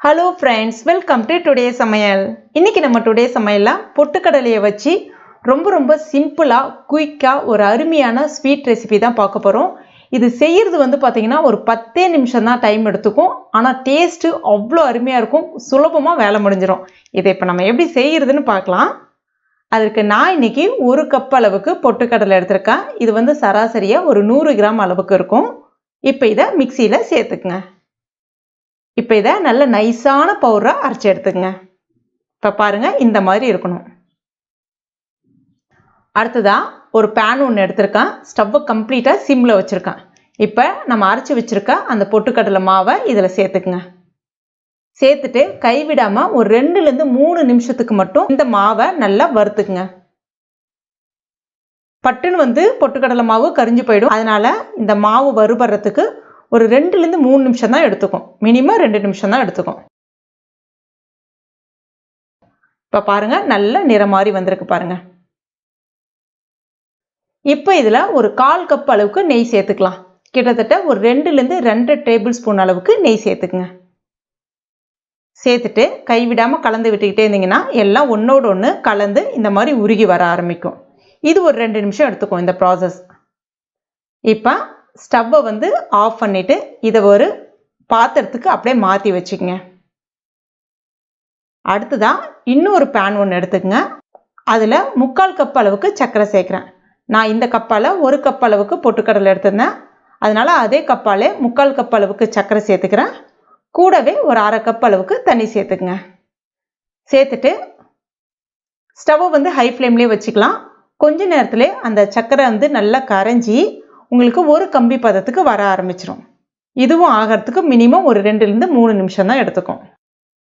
Hello friends, welcome to today சமையல். இன்றைக்கி நம்ம டுடே சமையலில் பொட்டுக்கடலையை வச்சு ரொம்ப சிம்பிளாக குயிக்காக ஒரு அருமையான ஸ்வீட் ரெசிபி தான் பார்க்க போகிறோம். இது செய்கிறது பார்த்திங்கன்னா ஒரு 10 நிமிஷம் தான் டைம் எடுத்துக்கும். ஆனால் டேஸ்ட்டு அவ்வளோ அருமையாக இருக்கும். சுலபமாக வேலை முடிஞ்சிடும். இதை இப்போ நம்ம எப்படி செய்கிறதுன்னு பார்க்கலாம். அதற்கு நான் இன்றைக்கி 1 கப் அளவுக்கு பொட்டுக்கடலை எடுத்திருக்கேன். இது சராசரியாக ஒரு 100 கிராம் அளவுக்கு இருக்கும். இப்போ இதை மிக்சியில் சேர்த்துக்குங்க. இப்போ இதை நல்ல நைஸான பவுடராக அரைச்சி எடுத்துக்கங்க. இப்போ பாருங்கள், இந்த மாதிரி இருக்கணும். அடுத்ததாக ஒரு பேன் ஒன்று எடுத்திருக்கேன். ஸ்டவ்வை கம்ப்ளீட்டாக சிம்மில் வச்சுருக்கேன். இப்போ நம்ம அரைச்சி வச்சுருக்க அந்த பொட்டுக்கடலை மாவை இதில் சேர்த்துக்குங்க. சேர்த்துட்டு கைவிடாமல் ஒரு 2லேருந்து 3 நிமிஷத்துக்கு மட்டும் இந்த மாவை நல்லா வறுத்துக்குங்க. பட்டுன்னு பொட்டுக்கடலை மாவு கரிஞ்சு போயிடும். அதனால் இந்த மாவு வறுபடுறதுக்கு ஒரு 2லேருந்து 3 நிமிஷம் தான் எடுத்துக்கும். மினிமம் 2 நிமிஷம் தான் எடுத்துக்கும். இப்போ பாருங்கள், நல்ல நிறம் மாதிரி வந்திருக்கு பாருங்கள். இப்போ இதில் ஒரு 1/4 கப் அளவுக்கு நெய் சேர்த்துக்கலாம். கிட்டத்தட்ட ஒரு 2லேருந்து 2 டேபிள் ஸ்பூன் அளவுக்கு நெய் சேர்த்துக்குங்க. சேர்த்துட்டு கைவிடாமல் கலந்து விட்டுக்கிட்டே இருந்தீங்கன்னா எல்லாம் ஒன்றோடு ஒன்று கலந்து இந்த மாதிரி உருகி வர ஆரம்பிக்கும். இது ஒரு 2 நிமிஷம் எடுத்துக்கும் இந்த ப்ராசஸ். இப்போ ஸ்டவ்வை ஆஃப் பண்ணிவிட்டு இதை ஒரு பாத்திரத்துக்கு அப்படியே மாற்றி வச்சுக்கங்க. அடுத்ததாக இன்னொரு பேன் ஒன்று எடுத்துக்கங்க. அதில் 3/4 கப் அளவுக்கு சர்க்கரை சேர்க்குறேன். நான் இந்த கப்பால் 1 கப் அளவுக்கு பொட்டுக்கடலை எடுத்திருந்தேன். அதனால் அதே கப்பாலே 3/4 கப் அளவுக்கு சர்க்கரை சேர்த்துக்கிறேன். கூடவே ஒரு 1/2 கப் அளவுக்கு தண்ணி சேர்த்துக்குங்க. சேர்த்துட்டு ஸ்டவ்வை ஹை ஃப்ளேம்லேயே வச்சுக்கலாம். கொஞ்ச நேரத்திலே அந்த சர்க்கரை நல்லா கரைஞ்சி உங்களுக்கு ஒரு கம்பி பதத்துக்கு வர ஆரம்பிச்சிடும். இதுவும் ஆகிறதுக்கு மினிமம் ஒரு 2லேருந்து 3 நிமிஷம் தான் எடுத்துக்கும்.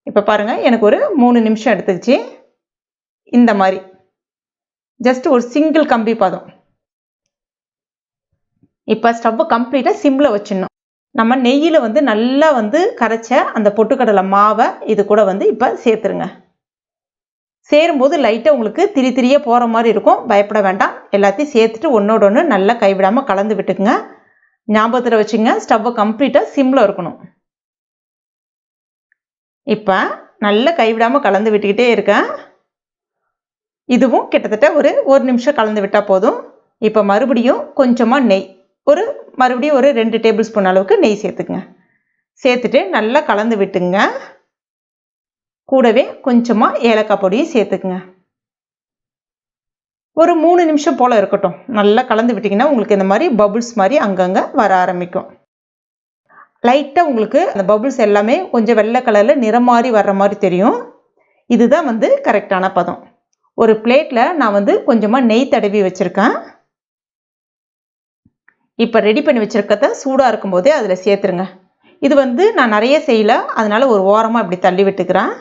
இப்போ பாருங்கள், எனக்கு ஒரு 3 நிமிஷம் எடுத்துக்கிச்சு. இந்த மாதிரி ஜஸ்ட் ஒரு சிங்கிள் கம்பி பதம். இப்போ ஸ்டவ்வை கம்ப்ளீட்டாக சிம்மில் வச்சிடணும். நம்ம நெய்யில் நல்லா கரைச்ச அந்த பொட்டுக்கடலை மாவை இது கூட இப்போ சேர்த்துருங்க. சேரும்போது லைட்டாக உங்களுக்கு திரியாக போகிற மாதிரி இருக்கும். பயப்பட வேண்டாம். எல்லாத்தையும் சேர்த்துட்டு ஒன்றோட ஒன்று நல்லா கைவிடாமல் கலந்து விட்டுக்குங்க. ஞாபகத்தில் வச்சுங்க, ஸ்டவ்வை கம்ப்ளீட்டாக சிம்மில் இருக்கணும். இப்போ நல்லா கைவிடாமல் கலந்து விட்டுக்கிட்டே இருக்கேன். இதுவும் கிட்டத்தட்ட ஒரு நிமிஷம் கலந்து விட்டால் போதும். இப்போ மறுபடியும் கொஞ்சமாக நெய், மறுபடியும் ஒரு 2 டேபிள் ஸ்பூன் அளவுக்கு நெய் சேர்த்துக்குங்க. சேர்த்துட்டு நல்லா கலந்து விட்டுங்க. கூடவே கொஞ்சமாக ஏலக்காய் பொடியும் சேர்த்துக்குங்க. ஒரு 3 நிமிஷம் போல் இருக்கட்டும். நல்லா கலந்து விட்டிங்கன்னா உங்களுக்கு இந்த மாதிரி பபுள்ஸ் மாதிரி அங்கங்கே வர ஆரம்பிக்கும். லைட்டாக உங்களுக்கு அந்த பபுள்ஸ் எல்லாமே கொஞ்சம் வெள்ளை கலரில் நிறம் மாதிரி வர்ற மாதிரி தெரியும். இதுதான் கரெக்டான பதம். ஒரு பிளேட்டில் நான் கொஞ்சமாக நெய் தடவி வச்சுருக்கேன். இப்போ ரெடி பண்ணி வச்சுருக்கத சூடாக இருக்கும்போதே அதில் சேர்த்துருங்க. இது நான் நிறைய செய்யலை, அதனால் ஒரு ஓரமாக இப்படி தள்ளி விட்டுக்கிறேன்.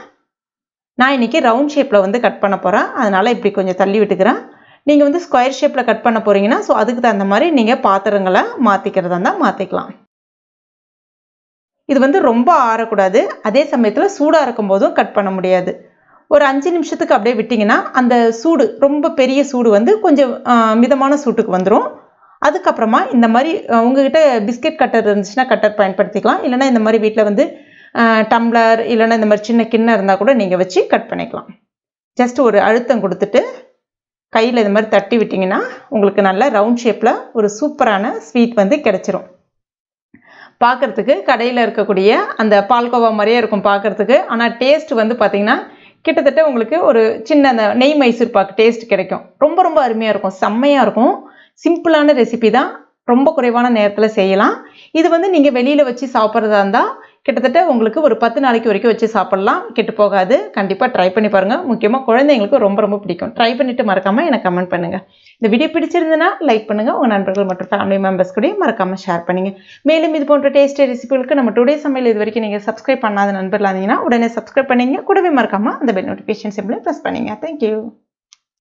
நான் இன்றைக்கி ரவுண்ட் ஷேப்பில் கட் பண்ண போகிறேன். அதனால் இப்படி கொஞ்சம் தள்ளி விட்டுக்கிறேன். நீங்கள் ஸ்கொயர் ஷேப்பில் கட் பண்ண போகிறீங்கன்னா ஸோ அதுக்கு தகுந்த மாதிரி நீங்கள் பாத்திரங்களை மாற்றிக்கிறதா இருந்தால் மாற்றிக்கலாம். இது ரொம்ப ஆறக்கூடாது. அதே சமயத்தில் சூடாக இருக்கும் போதும் கட் பண்ண முடியாது. ஒரு 5 நிமிஷத்துக்கு அப்படியே விட்டிங்கன்னா அந்த சூடு, ரொம்ப பெரிய சூடு கொஞ்சம் மிதமான சூட்டுக்கு வந்துடும். அதுக்கப்புறமா இந்த மாதிரி உங்கள்கிட்ட பிஸ்கெட் கட்டர் இருந்துச்சுன்னா கட்டர் பயன்படுத்திக்கலாம். இல்லைனா இந்த மாதிரி வீட்டில் டம்ளர் இல்லைன்னா இந்த மாதிரி சின்ன கிண்ணம் இருந்தால் கூட நீங்கள் வச்சு கட் பண்ணிக்கலாம். ஜஸ்ட் ஒரு அழுத்தம் கொடுத்துட்டு கையில் இந்த மாதிரி தட்டி விட்டிங்கன்னா உங்களுக்கு நல்ல ரவுண்ட் ஷேப்பில் ஒரு சூப்பரான ஸ்வீட் கிடச்சிரும். பார்க்குறதுக்கு கடையில் இருக்கக்கூடிய அந்த பால்கோவா மாதிரியே இருக்கும் பார்க்குறதுக்கு. ஆனால் டேஸ்ட் பார்த்திங்கன்னா கிட்டத்தட்ட உங்களுக்கு ஒரு சின்ன அந்த நெய் மைசூர் பாக்கு டேஸ்ட் கிடைக்கும். ரொம்ப அருமையாக இருக்கும். செம்மையாக இருக்கும். சிம்பிளான ரெசிபி தான். ரொம்ப குறைவான நேரத்தில் செய்யலாம். இது நீங்கள் வெளியில் வச்சு சாப்பிட்றதா இருந்தால் கிட்டத்தட்ட உங்களுக்கு ஒரு 10 நாளைக்கு வரைக்கும் வச்சு சாப்பிட்லாம். கெட்டு போகாது. கண்டிப்பாக ட்ரை பண்ணி பாருங்கள். முக்கியமாக குழந்தைங்களுக்கு ரொம்ப பிடிக்கும். ட்ரை பண்ணிவிட்டு மறக்காமல் எனக்கு கமெண்ட் பண்ணுங்கள். இந்த வீடியோ பிடிச்சிருந்துன்னா லைக் பண்ணுங்கள். உங்கள் நண்பர்கள் மற்றும் ஃபேமிலி மெம்பர்ஸ் கூட மறக்காமல் ஷேர் பண்ணுங்கள். மேலும் இது போன்ற டேஸ்டி ரெசிபிகளுக்கு நம்ம டுடே சமையல் இது வரைக்கும் நீங்கள் சப்ஸ்கிரைப் பண்ணாத நண்பர்களாக இருந்தீங்கன்னா உடனே சப்ஸ்கிரைப் பண்ணிங்க. கூடவே மறக்காமல் அந்த பெல் நோட்டிஃபிகேஷன் சிம்பிளை ப்ரெஸ் பண்ணிங்க. தேங்க்யூ.